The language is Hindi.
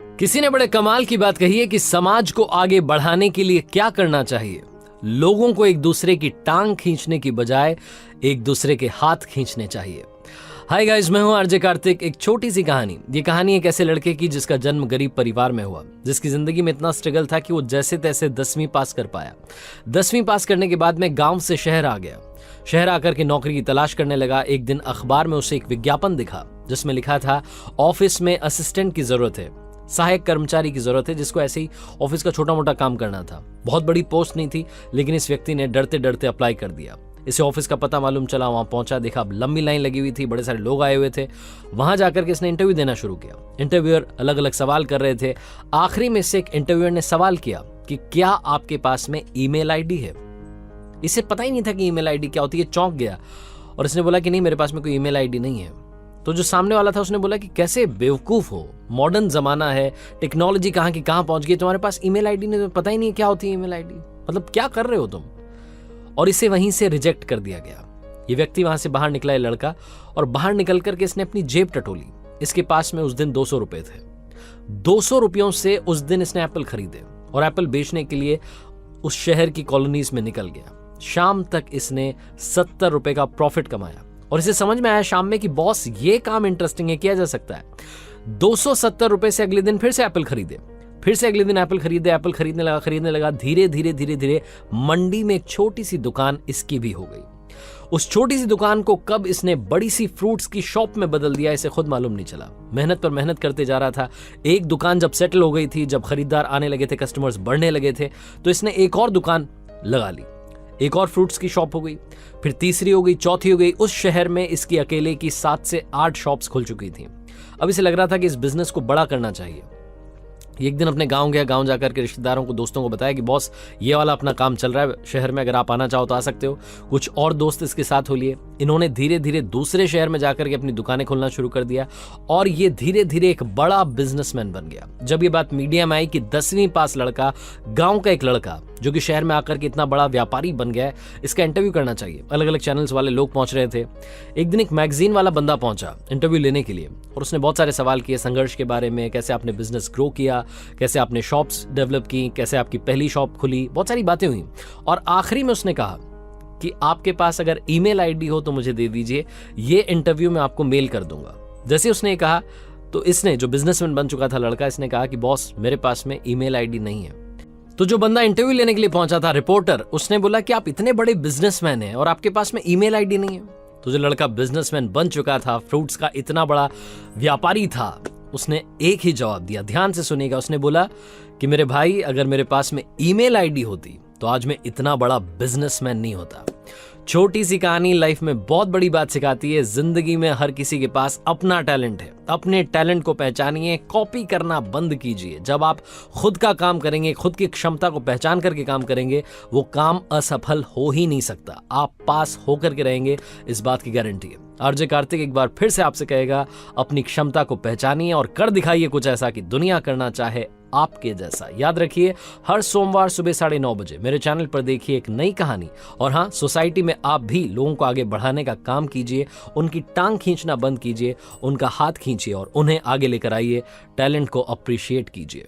किसी ने बड़े कमाल की बात कही है कि समाज को आगे बढ़ाने के लिए क्या करना चाहिए। लोगों को एक दूसरे की टांग खींचने की बजाय एक दूसरे के हाथ खींचने चाहिए। हाय गाइस, मैं हूं आरजे कार्तिक। एक छोटी सी कहानी। ये कहानी एक ऐसे लड़के की जिसका जन्म गरीब परिवार में हुआ, जिसकी जिंदगी में इतना स्ट्रगल था कि वो जैसे तैसे 10वीं पास कर पाया। 10वीं पास करने के बाद में गांव से शहर आ गया। शहर आकर के नौकरी की तलाश करने लगा। एक दिन अखबार में उसे एक विज्ञापन दिखा जिसमें लिखा था ऑफिस में असिस्टेंट की जरूरत है, सहायक कर्मचारी की जरूरत है, जिसको ऐसे ही ऑफिस का छोटा मोटा काम करना था। बहुत बड़ी पोस्ट नहीं थी, लेकिन इस व्यक्ति ने डरते डरते अप्लाई कर दिया। इसे ऑफिस का पता मालूम चला, वहां पहुंचा, देखा लंबी लाइन लगी हुई थी, बड़े सारे लोग आए हुए थे। वहां जाकर के इसने इंटरव्यू देना शुरू किया। इंटरव्यूअर अलग अलग सवाल कर रहे थे। आखिरी में से एक इंटरव्यूअर ने सवाल किया कि क्या आपके पास में ईमेल आईडी है। इसे पता ही नहीं था कि ईमेल आईडी क्या होती है। चौंक गया और इसने बोला कि नहीं, मेरे पास में कोई ईमेल आईडी नहीं है। तो जो सामने वाला था उसने बोला कि कैसे बेवकूफ हो, मॉडर्न जमाना है, टेक्नोलॉजी कहाँ की कहाँ पहुंच गई, तुम्हारे पास ईमेल आईडी नहीं, पता ही नहीं क्या होती है ईमेल आईडी, मतलब क्या कर रहे हो तुम। और इसे वहीं से रिजेक्ट कर दिया गया। ये व्यक्ति वहां से बाहर निकला, ये लड़का, और बाहर निकल करके इसने अपनी जेब टटोली। इसके पास में उस दिन 200 रुपए थे। 200 रुपयों से उस दिन इसने एप्पल खरीदे और एप्पल बेचने के लिए उस शहर की कॉलोनीज में निकल गया। शाम तक इसने 70 रुपए का प्रॉफिट कमाया और इसे समझ में आया शाम में कि बॉस, ये काम इंटरेस्टिंग है, किया जा सकता है। 270 रुपए से अगले दिन फिर से एप्पल खरीदे, फिर से अगले दिन एप्पल खरीदे, एप्पल खरीदने लगा। धीरे धीरे मंडी में एक छोटी सी दुकान इसकी भी हो गई। उस छोटी सी दुकान को कब इसने बड़ी सी फ्रूट्स की शॉप में बदल दिया, इसे खुद मालूम नहीं चला। मेहनत पर मेहनत करते जा रहा था। एक दुकान जब सेटल हो गई थी, जब खरीदार आने लगे थे, कस्टमर्स बढ़ने लगे थे, तो इसने एक और दुकान लगा ली। एक और फ्रूट्स की शॉप हो गई, फिर तीसरी हो गई, चौथी हो गई। उस शहर में इसकी अकेले की 7 से 8 शॉप्स खुल चुकी थी। अब इसे लग रहा था कि इस बिजनेस को बड़ा करना चाहिए। एक दिन अपने गांव गया। गांव जाकर के रिश्तेदारों को, दोस्तों को बताया कि बॉस, ये वाला अपना काम चल रहा है शहर में, अगर आप आना चाहो तो आ सकते हो। कुछ और दोस्त इसके साथ हो लिए। इन्होंने धीरे धीरे दूसरे शहर में जाकर के अपनी दुकानें खोलना शुरू कर दिया और ये धीरे धीरे एक बड़ा बिजनेसमैन बन गया। जब ये बात मीडिया में आई कि 10वीं पास लड़का, गांव का एक लड़का जो कि शहर में आकर के इतना बड़ा व्यापारी बन गया है, इसका इंटरव्यू करना चाहिए। अलग अलग चैनल्स वाले लोग पहुंच रहे थे। एक दिन एक मैगजीन वाला बंदा पहुंचा इंटरव्यू लेने के लिए और उसने बहुत सारे सवाल किए संघर्ष के बारे में, कैसे आपने बिजनेस ग्रो किया, कैसे आपने शॉप्स डेवलप की, कैसे आपकी पहली शॉप खुली, बहुत सारी बातें हुई। और आखिरी में उसने कहा कि आपके पास अगर ईमेल आईडी हो तो मुझे दे दीजिए, ये इंटरव्यू मैं आपको मेल कर दूंगा। जैसे उसने कहा तो इसने, जो बिजनेसमैन बन चुका था लड़का, इसने कहा कि बॉस, मेरे पास में ईमेल आईडी नहीं है। तो जो बंदा इंटरव्यू लेने के लिए पहुंचा था, रिपोर्टर, उसने बोला कि आप इतने बड़े बिजनेसमैन हैं और आपके पास में ईमेल आईडी नहीं है। तो जो लड़का बिजनेसमैन बन चुका था, फ्रूट्स का इतना बड़ा व्यापारी था, उसने एक ही जवाब दिया। ध्यान से सुनिएगा। उसने बोला कि मेरे भाई, अगर मेरे पास में ईमेल आईडी होती तो आज मैं इतना बड़ा बिजनेसमैन नहीं होता। छोटी सी कहानी लाइफ में बहुत बड़ी बात सिखाती है। जिंदगी में हर किसी के पास अपना टैलेंट है। अपने टैलेंट को पहचानिए, कॉपी करना बंद कीजिए। जब आप खुद का काम करेंगे, खुद की क्षमता को पहचान करके काम करेंगे, वो काम असफल हो ही नहीं सकता। आप पास होकर के रहेंगे, इस बात की गारंटी है। आरजे कार्तिक एक बार फिर से आपसे कहेगा, अपनी क्षमता को पहचानिए और कर दिखाइए कुछ ऐसा कि दुनिया करना चाहे आपके जैसा। याद रखिए, हर सोमवार सुबह 9:30 बजे मेरे चैनल पर देखिए एक नई कहानी। और हाँ, सोसाइटी में आप भी लोगों को आगे बढ़ाने का काम कीजिए। उनकी टांग खींचना बंद कीजिए, उनका हाथ खींचिए और उन्हें आगे लेकर आइए। टैलेंट को अप्रिशिएट कीजिए।